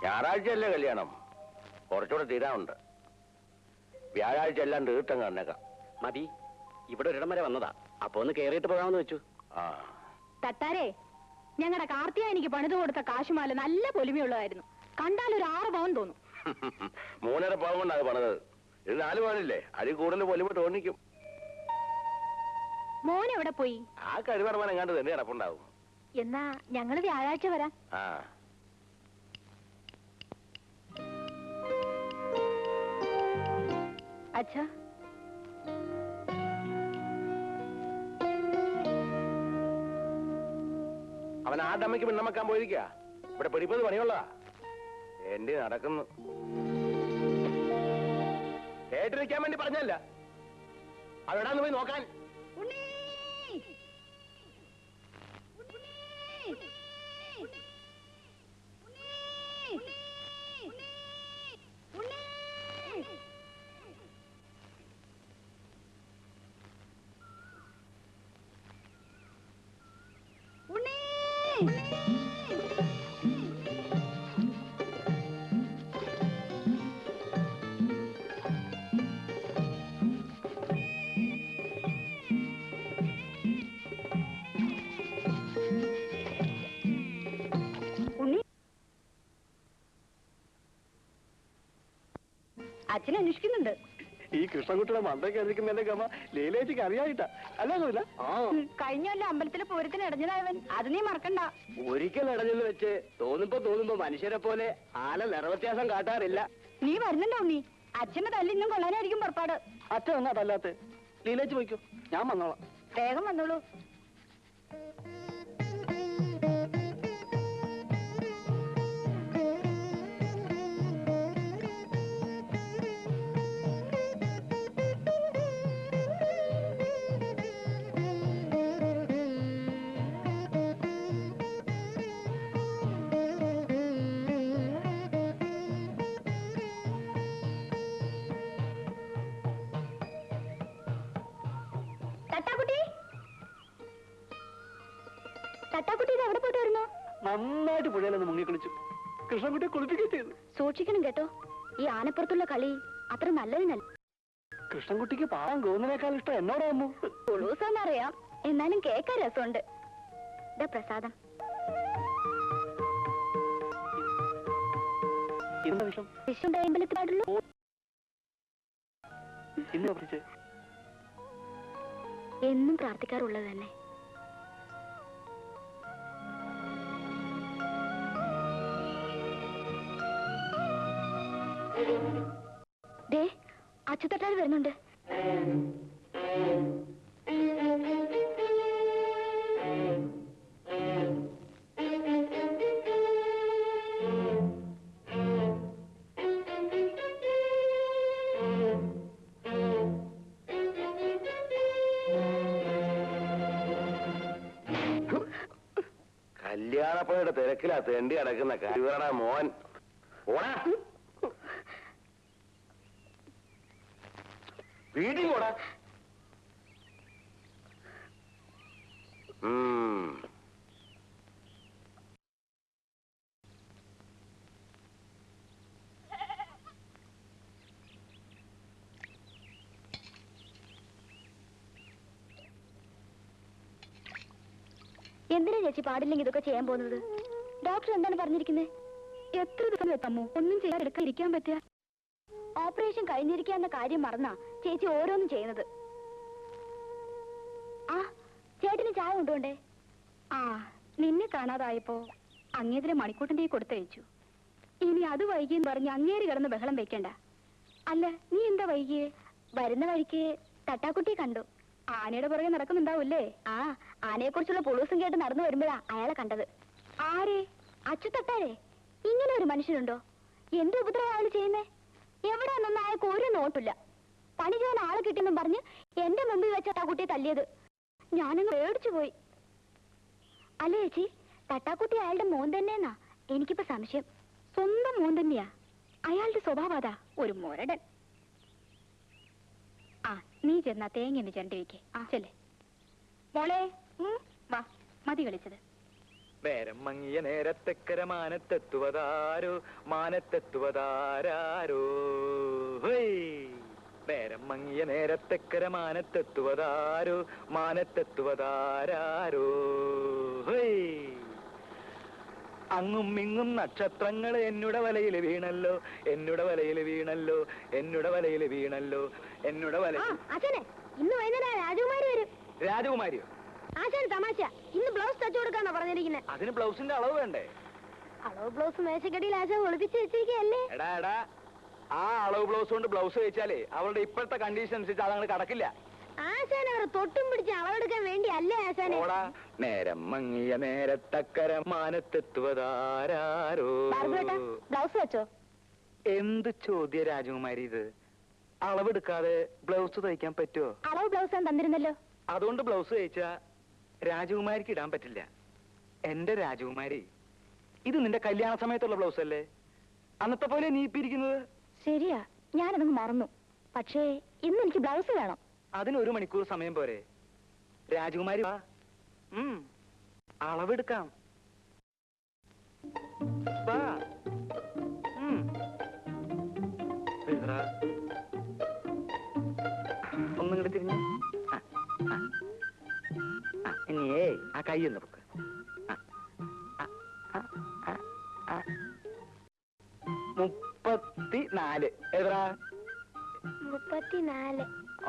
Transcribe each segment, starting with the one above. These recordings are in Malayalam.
ഞായറാഴ്ചയല്ലേ കല്യാണം, കുറച്ചുകൂടെ തീരാനുണ്ട്. വ്യാഴാഴ്ച എല്ലാം തീർത്തം കന്നേക്കാം. മതി, ഇവിടെ ഒരിടം വരെ വന്നതാ, അപ്പൊ ഒന്ന് കേറിയിട്ട് പോകാമെന്ന് വെച്ചു. തട്ടാരേ, ഞങ്ങളുടെ കാർത്തിക എനിക്ക് പണിത് കൊടുത്ത കാശുമാല നല്ല പൊലിമയുള്ളതായിരുന്നു. കണ്ടാൽ ഒരു 6 പവൻ തോന്നും. 3.5 പവൻ കൊണ്ടാണ് പണിത്. ഇത് 4 പവനില്ലേ, അതിൽ കൂടുതൽ പൊലിമ തോന്നിക്കും. മോൻ എവിടെ പോയി? ആ കഴിവറമാൻ എങ്ങാണ്ട് തന്നെ കിടപ്പുണ്ടാവും. എന്നാ ഞങ്ങള് വ്യാഴാഴ്ച വരാം. അച്ഛാ, അവൻ ആ ഡമ്മയ്ക്ക് പിന്നമക്കാൻ പോയിരിക്കാ. ഇവിടെ പിടിപ്പത് പണിയുള്ള എന്റെ നടക്കുന്നു. കേട്ടിരിക്കാൻ വേണ്ടി പറഞ്ഞല്ല, അവിടാന്ന് പോയി നോക്കാൻ. അച്ഛനെ അന്വേഷിക്കുന്നുണ്ട്. ഈ കൃഷ്ണൻകുട്ടിയുടെ മന്ദൊക്കെ അധിക്കുന്നതിന്റെ ഗമ ലീലേച്ചിക്ക് അറിയായിട്ടാ അല്ല? കഴിഞ്ഞല്ല അമ്പലത്തിലെ പൂരത്തിന് ഇടഞ്ഞതായവൻ, അത് നീ മറക്കണ്ട. ഒരിക്കൽ ഇടഞ്ഞെന്ന് വെച്ച് തോന്നുമ്പോ മനുഷ്യരെ പോലെ ആന നിറവ്യത്യാസം കാട്ടാറില്ല. നീ വരുന്നുണ്ടോ? നീ അച്ഛന്റെ തല്ല് ഇന്നും കൊള്ളാനായിരിക്കും പുറപ്പാട്. അച്ഛൻ എന്നാ തല്ലാത്ത? ലീലേച്ചി പോയിക്കോ, ഞാൻ വന്നോളാം. വേഗം വന്നോളൂ. തട്ടാക്കുട്ടി ഇത് എവിടെ പോയിട്ട് വരുന്നു? നന്നായിട്ട് പുഴയിലൊന്ന് മുങ്ങിക്കുളിച്ചു. കൃഷ്ണൻകുട്ടിയെ കുളിപ്പിക്കുകയും ചെയ്തു. സൂക്ഷിക്കണം കേട്ടോ, ഈ ആനപ്പുറത്തുള്ള കളി അത്ര നല്ലതിനല്ല. കൃഷ്ണൻകുട്ടിക്ക് പാവം ഗോവിന്ദനേക്കാൾ ഇഷ്ടം എന്നോടായിരുന്നു. കുളൂസാന്നറിയാം, എന്നാലും കേൾക്കാൻ രസമുണ്ട്. ഇതാ പ്രസാദം. വിഷുണ്ടായമ്പലത്തിലാടുള്ളൂ. എന്നും പ്രാർത്ഥിക്കാറുള്ളത് തന്നെ. ദേ, അച്ചുതട്ടാൽ വരുന്നുണ്ട്. കല്യാണപ്പണിയുടെ തിരക്കിലാ തെണ്ടി അടക്കുന്ന കഴിവറ മോൻ. ഓടാ വീട്ടിൽ പോടാ. എന്തിനാ ചേച്ചി പാടില്ലെങ്കിൽ ഇതൊക്കെ ചെയ്യാൻ പോകുന്നത്? ഡോക്ടർ എന്താണ് പറഞ്ഞിരിക്കുന്നത്? എത്ര ദിവസം എത്തമ്മോ ഒന്നും ചെയ്യാൻ ഇരിക്കാൻ പറ്റുക? ഓപ്പറേഷൻ കഴിഞ്ഞിരിക്കാന്ന കാര്യം മറന്നാ ചേച്ചി ഓരോന്നും ചെയ്യുന്നത്. ആ ചേട്ടന് ചായ കൊണ്ടുകൊണ്ടേ. ആ നിന്നെ കാണാതായപ്പോ അങ്ങേതിരെ മണിക്കൂട്ടിന്റെ കൊടുത്തയച്ചു. ഇനി അത് വൈകിയെന്ന് പറഞ്ഞ് അങ്ങേര് കിടന്ന് ബഹളം വെക്കണ്ട. അല്ല നീ എന്താ വൈകിയേ? വരുന്ന വഴിക്ക് തട്ടാക്കുട്ടിയെ കണ്ടു. ആനയുടെ പുറകെ നടക്കുന്നുണ്ടാവൂല്ലേ? ആ ആനയെ കുറിച്ചുള്ള പുളൂസും കേട്ട് നടന്നു വരുമ്പോഴാ അയാളെ കണ്ടത്. ആരെ? അച്ചുതട്ടാരെ? ഇങ്ങനെ ഒരു മനുഷ്യനുണ്ടോ? എന്ത് ഉപദ്രവം അയാൾ ചെയ്യുന്നേ? എവിടെ നിന്നൊന്നും അയാൾക്ക് ഒരു നോട്ടില്ല. പണി ചെയ്യാൻ ആളെ കിട്ടിയെന്നും പറഞ്ഞ് എന്റെ മുമ്പിൽ വെച്ച കുട്ടിയെ തല്ലിയത് ഞാനങ്ങ് പേടിച്ചു പോയി. അല്ല ചേച്ചി, തട്ടാക്കുട്ടി അയാളുടെ മോൻ തന്നെയെന്നാ എനിക്കിപ്പോ സംശയം. സ്വന്തം മോൻ തന്നെയാ. അയാളുടെ സ്വഭാവം അതാ, ഒരു മുരടൻ. ആ നീ ചെന്നാ തേങ്ങ ചണ്ടി വയ്ക്കേ. ആ ചെല്ലേ മോളെ. വാ, മതി കളിച്ചത്. പേരം മങ്ങിയ നേരത്തെക്കര മാനത്തെത്തുവതാരോ മാനത്തെത്തുവതാരോ പേരം മങ്ങിയ നേരത്തെക്കര മാനത്തെത്തുവതാരോ മാനത്തെത്തുവതാരോ അങ്ങും ഇങ്ങും നക്ഷത്രങ്ങൾ എന്നുടെ വലയിൽ വീണല്ലോ എന്നുടെ വലയിൽ വീണല്ലോ എന്നുടെ വലയിൽ വീണല്ലോ എന്നുടെ വല അച്ഛനെ ഇന്ന് വൈകുന്നേരം രാജകുമാരി വരും. രാജകുമാരിയോ? ആശാൻ തമാശ. ഇന്ന് ബ്ലൗസ് തച്ചു കൊടുക്കാന്നാ പറഞ്ഞിരിക്കുന്നത്. അതിന് ബ്ലൗസിന്റെ അളവ് വേണ്ടേ? അളവ് ബ്ലൗസ് മേശക്കടിയിൽ ആശാൻ ഒളിപ്പിച്ച് വെച്ചിരിക്കല്ലേ. എടാ എടാ, ആ അളവ് ബ്ലൗസ് കൊണ്ട് ബ്ലൗസ് വെച്ചാലേ അവളുടെ ഇപ്പോഴത്തെ കണ്ടീഷൻ അനുസരിച്ച് അതങ്ങനെ കടക്കില്ല. ആശാൻ അവർ തൊട്ടും പിടിച്ച് അളവെടുക്കാൻ വേണ്ടി അല്ലേ ആശാനെ? നേരം മങ്ങിയ നേരത്തക്കര മാനത്തെത്തുവതാരോ. ബ്ലൗസ് വെച്ചോ? എന്ത് ചോദ്യ രാജകുമാരി ഇത്? അളവെടുക്കാതെ ബ്ലൗസ് തയ്ക്കാൻ പറ്റുമോ? അളവ് ബ്ലൗസ് ഞാൻ തന്നിരുന്നല്ലോ. അതുകൊണ്ട് ബ്ലൗസ് തയ്ച്ചാ രാജകുമാരിക്ക് ഇടാൻ പറ്റില്ല. എന്റെ രാജകുമാരി, ഇത് നിന്റെ കല്യാണ സമയത്തുള്ള ബ്ലൗസ് അല്ലേ? അന്നത്തെ പോലെ നീ ഇപ്പിരിക്കുന്നത്. ശരിയാ, ഞാനതങ്ങ് മറന്നു. പക്ഷേ ഇന്ന് എനിക്ക് ബ്ലൗസ് വേണം. അതിന് 1 മണിക്കൂർ സമയം പോരെ? രാജകുമാരി വാ, അളവെടുക്കാം. വാ. ഒന്നും കൂടെ തിരിഞ്ഞു. ഇനിയേ ആ കൈ ഒന്ന് പൊക്ക്. 34. എത്ര? 34.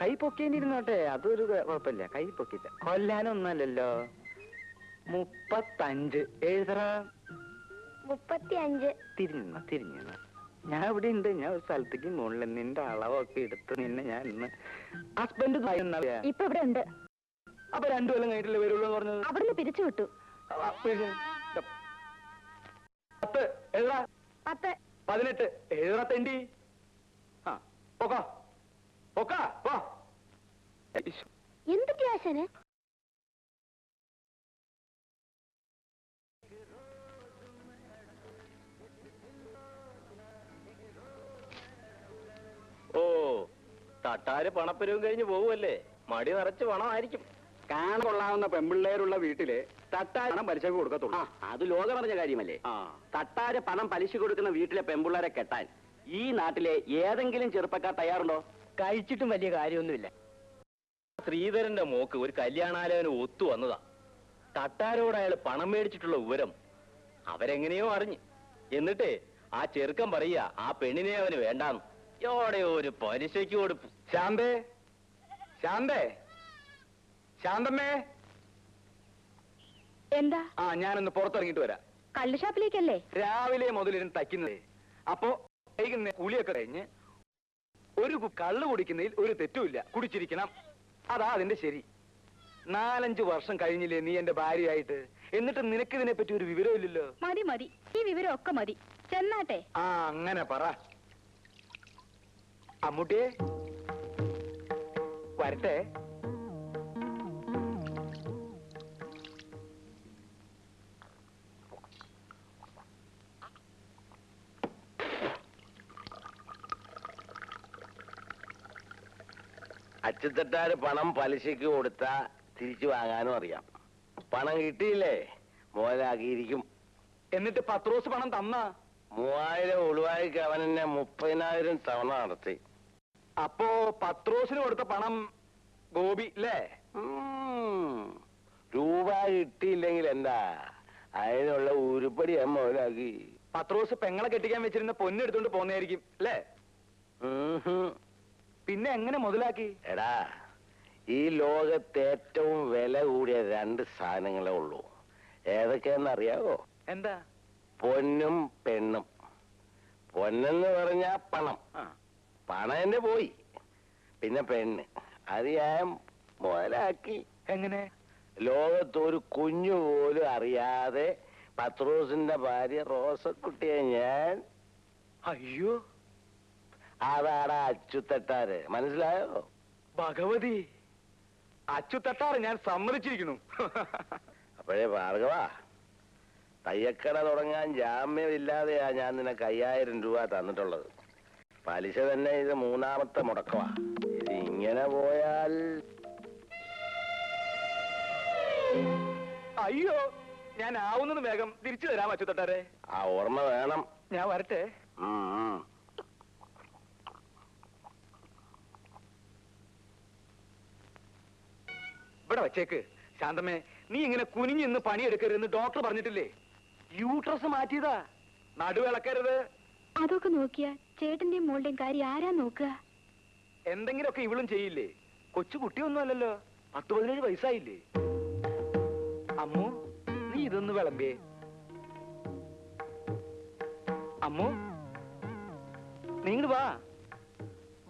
കൈ പൊക്കേണ്ടിരുന്നോട്ടെ, അതൊരു കുഴപ്പമില്ല. കൈ പൊക്കില്ല, കൊല്ലാനൊന്നല്ലല്ലോ. 35. എഴുതറ. 35. തിരിഞ്ഞു. ഞാൻ ഇവിടെ ഉണ്ട്. ഞാൻ ഒരു സ്ഥലത്തേക്ക് മുകളിൽ നിന്റെ അളവൊക്കെ എടുത്ത് നിന്നെ ഞാൻ ഇന്ന് ഹസ്ബൻഡ് ഇപ്പൊ ഇവിടെ ഉണ്ട്. അപ്പൊ 2 കൊല്ലം കഴിഞ്ഞിട്ടല്ലേ വരുള്ളൂ എന്ന് പറഞ്ഞത്? അവിടുന്ന് പിരിച്ചു വിട്ടു. 10. എഴുതാ. 10. 18. എഴുതാ തെണ്ടി. പോക്കാ പോക്കാ പോ. എന്തൊക്കെ ആശാന്? ഓ, തട്ടാര് പണപ്പരവും കഴിഞ്ഞ് പോവുമല്ലേ? മടി നിറച്ച് പണമായിരിക്കും. കാണാനുള്ള പെമ്പിള്ളേരുള്ള വീട്ടില് തട്ടാര് പലിശക്ക് കൊടുക്കത്തുള്ളൂ. അത് ലോകം പറഞ്ഞ കാര്യമല്ലേ? തട്ടാര് പണം പലിശ കൊടുക്കുന്ന വീട്ടിലെ പെമ്പിള്ളേരെ കെട്ടാൻ ഈ നാട്ടിലെ ഏതെങ്കിലും ചെറുപ്പക്കാർ തയ്യാറുണ്ടോ? കഴിച്ചിട്ടും വലിയ കാര്യമൊന്നുമില്ല. ശ്രീധരന്റെ മോക്ക് ഒരു കല്യാണാലോചന ഒത്തു വന്നതാ. തട്ടാരോട് അയാൾ പണം മേടിച്ചിട്ടുള്ള വിവരം അവരെങ്ങനെയോ അറിഞ്ഞ്. എന്നിട്ടേ ആ ചെറുക്കൻ പറയുക ആ പെണ്ണിനെ അവന് വേണ്ടാന്ന്. എവിടെ ഒരു പലിശയ്ക്ക് കൊടുപ്പ്. ശാന്തേ, ശാന്തേ, ശാന്തമ്മേ. എന്താ? ഞാനൊന്ന് പുറത്തിറങ്ങിട്ട് വരാം. കള്ളുഷാപ്പിലേക്കല്ലേ? രാവിലെ മുതലിരുന്ന് തയ്ക്കുന്നതേ. അപ്പോ വൈകുന്നേരം കുളിയൊക്കെ കഴിഞ്ഞ് ഒരു കള്ളു കുടിക്കുന്നതിൽ ഒരു തെറ്റുമില്ല. കുടിച്ചിരിക്കണം, അതാ അതിന്റെ ശരി. 4-5 വർഷം കഴിഞ്ഞില്ലേ നീ എന്റെ ഭാര്യയായിട്ട്? എന്നിട്ട് നിനക്ക് ഇതിനെ പറ്റി ഒരു വിവരമില്ലല്ലോ. മതി മതി, ഈ വിവരം ഒക്കെ മതി. ചെന്നാട്ടെ. അങ്ങനെ പറ. അമ്മൂട്ടിയെ വരട്ടെ. അച്ചുതട്ടാര് പണം പലിശയ്ക്ക് കൊടുത്താ തിരിച്ചു വാങ്ങാനും അറിയാം. പണം കിട്ടിയില്ലേ മോലാക്കിയിരിക്കും. എന്നിട്ട് പത്രോസ് പണം തന്ന 3000 ഒളിവായിക്ക് അവൻ എന്നെ 30,000 തവണ നടത്തി. അപ്പോ പത്രോസിന് കൊടുത്ത പണം ഗോപി അല്ലേ? രൂപ കിട്ടിയില്ലെങ്കിൽ എന്താ, അതിനുള്ള ഉരുപ്പടി മോലാക്കി. പത്രോസ് പെങ്ങളെ കെട്ടിക്കാൻ വെച്ചിരുന്ന പൊന്നെടുത്തോണ്ട് പോന്നതായിരിക്കും അല്ലേ? പിന്നെ എങ്ങനെ മുതലാക്കി? എടാ, ഈ ലോകത്ത് ഏറ്റവും വില കൂടിയ 2 സാധനങ്ങളേ ഉള്ളൂ. ഏതൊക്കെയാന്നറിയാവോ? എന്താ? പൊന്നും പെണ്ണും. പൊന്നെന്ന് പറഞ്ഞാ പണം. പണം എന്നെ പോയി. പിന്നെ പെണ്ണ്, അത് ഞാൻ മുതലാക്കി. എങ്ങനെ? ലോകത്തൊരു കുഞ്ഞു പോലും അറിയാതെ പത്രോസിന്റെ ഭാര്യ റോസക്കുട്ടിയെ ഞാൻ. അയ്യോ, അതാടാ അച്ചുതട്ടാര്. മനസ്സിലായോ? ഭഗവതി, അച്ചുതട്ടാറ് ഞാൻ സമ്മതിച്ചിരിക്കുന്നു. അപ്പോഴേ ഭാർഗവ, തയ്യക്കട തുടങ്ങാൻ ജാമ്യമില്ലാതെയാ ഞാൻ നിനക്ക് 5000 രൂപ തന്നിട്ടുള്ളത്. പലിശ തന്നെ ഇത് 3ാമത്തെ മുടക്കമാ. ഇത് ഇങ്ങനെ പോയാൽ. അയ്യോ, ഞാൻ ആവുന്നത് വേഗം തിരിച്ചു തരാം അച്യുതട്ടാരെ. ആ ഓർമ്മ വേണം. ഞാൻ വരട്ടെ. ഇവിടെ വച്ചേക്ക്. ശാന്തമ്മേ, നീ ഇങ്ങനെ കുനിഞ്ഞിന്ന് പണിയെടുക്കരുതെന്ന് ഡോക്ടർ പറഞ്ഞിട്ടില്ലേ? യൂട്രസ് മാറ്റിയതാ, നടുവിളക്കരുത്. അതൊക്കെ നോക്കിയാ ചേട്ടന്റെയും മോളുടെയും കാര്യം ആരാ നോക്കുക? എന്തെങ്കിലുമൊക്കെ ഇവളും ചെയ്യില്ലേ? കൊച്ചു കുട്ടിയൊന്നും അല്ലല്ലോ, 10-17 വയസ്സായില്ലേ? അമ്മു, നീ ഇതൊന്ന് വിളമ്പേ. അമ്മു, നീങ്ങട് വാ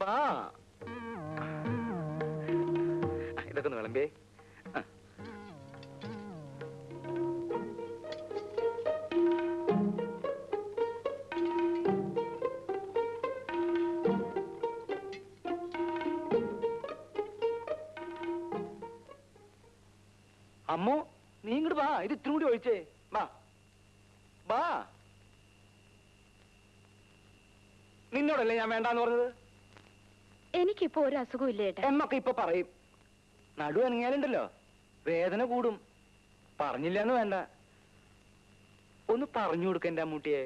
വാ. ഇതൊക്കെ ഒന്ന് വിളമ്പേ. അമ്മു, നീ ഇങ്ങോട്ട് വാ. ഇത് ഇത്തിരി കൂടി ഒഴിച്ചേ. വാ വാ. നിന്നോടല്ലേ ഞാൻ വേണ്ടാന്ന് പറഞ്ഞത്? എനിക്കിപ്പോ ഒരു അസുഖവും ഇല്ല ഏട്ടാ. എന്നൊക്കെ ഇപ്പൊ പറയും. നടു അനങ്ങിയാലുണ്ടല്ലോ വേദന കൂടും. പറഞ്ഞില്ലാന്ന് വേണ്ട, ഒന്ന് പറഞ്ഞു കൊടുക്ക എന്റെ അമ്മൂട്ടിയെ.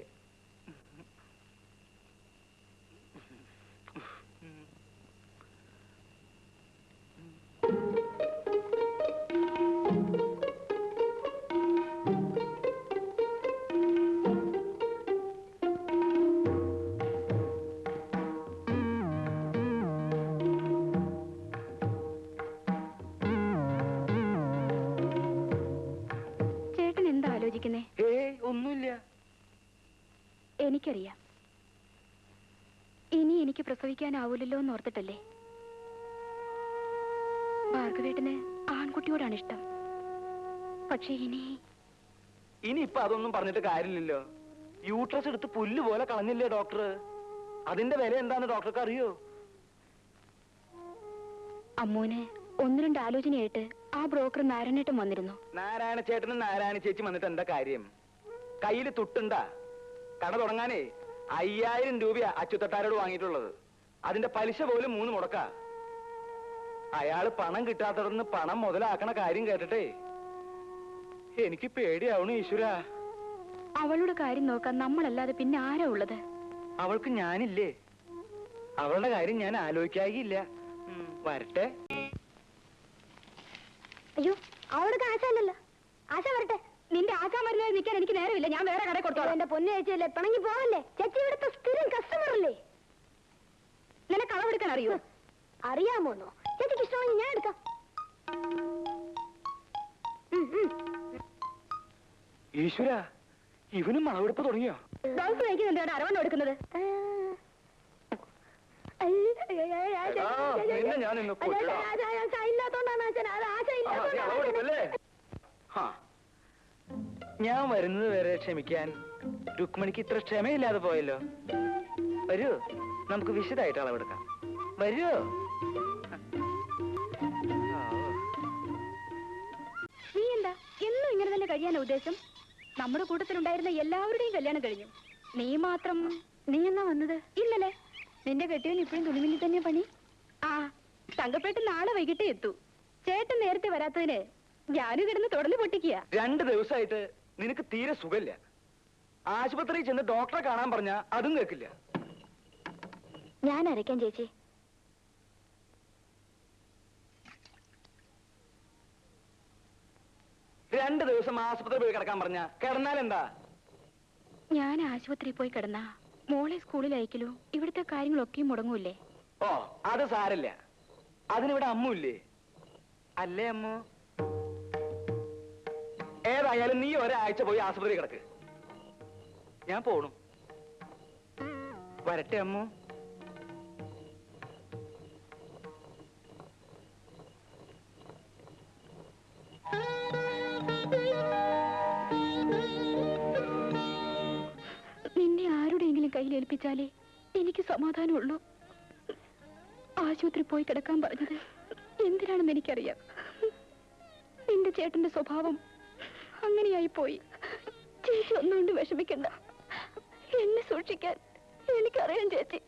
ചേട്ടൻ എന്താ ആലോചിക്കുന്നേ? ഒന്നുമില്ല. എനിക്കറിയാം, ഇനി എനിക്ക് പ്രസവിക്കാനാവൂലല്ലോ എന്ന് ഓർത്തിട്ടല്ലേ. ഭാർഗവേട്ടന് ആൺകുട്ടിയോടാണ് ഇഷ്ടം. പക്ഷെ ഇനി ഇപ്പൊ അതൊന്നും പറഞ്ഞിട്ട് കാര്യമില്ലല്ലോ. യൂട്രസ് എടുത്ത് പുല്ല് പോലെ കളഞ്ഞില്ലേ ഡോക്ടർ? അതിന്റെ വില എന്താന്ന് ഡോക്ടർക്ക് അറിയോ? അമ്മൂന് 1-2 ആലോചനയായിട്ട് ആ ബ്രോക്കർ നാരായണേട്ടൻ വന്നിരുന്നു. നാരായണ ചേട്ടനും നാരായണ ചേച്ചി വന്നിട്ട് എന്താ കാര്യം? കയ്യില് തുട്ടുണ്ടാ? കട തുടങ്ങാനേ 5000 രൂപയാ അച്യുതട്ടാരോട് വാങ്ങിയിട്ടുള്ളത്. അതിന്റെ പലിശ പോലും 3 മുടക്കാ. അയാള് പണം കിട്ടാത്തടന്ന് പണം മുതലാക്കണ കാര്യം കേട്ടിട്ടേ എനിക്ക് പേടിയാവണു ഈശ്വര. അവളുടെ കാര്യം നോക്കാൻ നമ്മളല്ലാതെ പിന്നെ ആരാ ഉള്ളത്? അവൾക്ക് ഞാനില്ലേ? അവളുടെ കാര്യം ഞാൻ ആലോചിക്കാകില്ല. വരട്ടെ. അയ്യോ, അവൾക്ക് ആശയല്ലോ. ആശ വരട്ടെ. നിന്റെ ആശാ മരുന്ന് നിൽക്കാൻ എനിക്ക് നേരമില്ല. ഞാൻ വേറെ കട കൊടുത്തോളാം. എന്റെ പൊന്നു ചേച്ചിയല്ലേ, പിണങ്ങി പോവല്ലേ? ചേച്ചി ഇവിടുത്തെ സ്ഥിരം കസ്റ്റമർ അല്ലേ? നിനക്ക് അളവെടുക്കാൻ അറിയോ? അറിയാമോന്നോ? ചേച്ചിക്ക് ഇഷ്ടമാണെങ്കിൽ ഞാൻ എടുക്കാം. ഈശ്വര, ഇവനും അളവെടുപ്പ് തുടങ്ങിയോ? ബ്ലൗസ് തയ്ക്കുന്നുണ്ട്, അരവണ്ണം എടുക്കുന്നത്. ഞാൻ വരുന്നത് വരെ ക്ഷമിക്കാൻ രുക്മിണിക്ക് ഇത്ര ക്ഷമയില്ലാതെ പോയല്ലോ. വരൂ, നമുക്ക് വിശദമായിട്ട് അളവെടുക്കാം. വരൂ. നീ എന്താ എന്നും ഇങ്ങനെ തന്നെ കഴിയാനാ ഉദ്ദേശം? നമ്മുടെ കൂട്ടത്തിലുണ്ടായിരുന്ന എല്ലാവരുടെയും കല്യാണം കഴിഞ്ഞു. നീ മാത്രം. നീ എന്നാ വന്നത്? ഇന്നലെ. നിന്റെ കെട്ടിയവൻ ഇപ്പോഴും തുണിമില്ലി തന്നെ പണി. ആ, തങ്കപ്പേട്ട് നാളെ വൈകിട്ടേ എത്തൂ. ചേട്ടൻ നേരത്തെ വരാത്തതിന് ഞാനും കിടന്ന് തുടല് പൊട്ടിക്കുക. 2 ദിവസമായിട്ട് നിനക്ക് തീരെ സുഖമില്ല. ആശുപത്രിയിൽ ചെന്ന് ഡോക്ടറെ കാണാൻ പറഞ്ഞാ അതും കേൾക്കില്ല. ഞാൻ അരയ്ക്കാൻ ചേച്ചി. രണ്ട് ദിവസം ആശുപത്രി പോയി കിടക്കാൻ പറഞ്ഞ കിടന്നാൽ എന്താ? ഞാൻ ആശുപത്രിയിൽ പോയി കിടന്ന മോളെ സ്കൂളിൽ അയക്കലോ ഇവിടുത്തെ കാര്യങ്ങളൊക്കെ മുടങ്ങൂല്ലേ? ഓ, അത് സാരല്ല. അതിനിവിടെ അമ്മുല്ലേ? അല്ലേ അമ്മു? ഏതായാലും നീ ഒരാഴ്ച പോയി ആശുപത്രി കിടക്ക്. ഞാൻ പോണു. വരട്ടെ അമ്മു. നിന്നെ ആരുടെയെങ്കിലും കയ്യിൽ ഏൽപ്പിച്ചാലേ എനിക്ക് സമാധാനമുള്ളൂ. ആശുപത്രി പോയി കിടക്കാൻ പറഞ്ഞത് എന്തിനാണെന്ന് എനിക്കറിയാം. നിന്റെ ചേട്ടന്റെ സ്വഭാവം അങ്ങനെയായി പോയി. ചേച്ചി ഒന്നുകൊണ്ട് വിഷമിക്കണ്ട. എന്നെ സൂക്ഷിക്കാൻ എനിക്കറിയാം ചേച്ചി.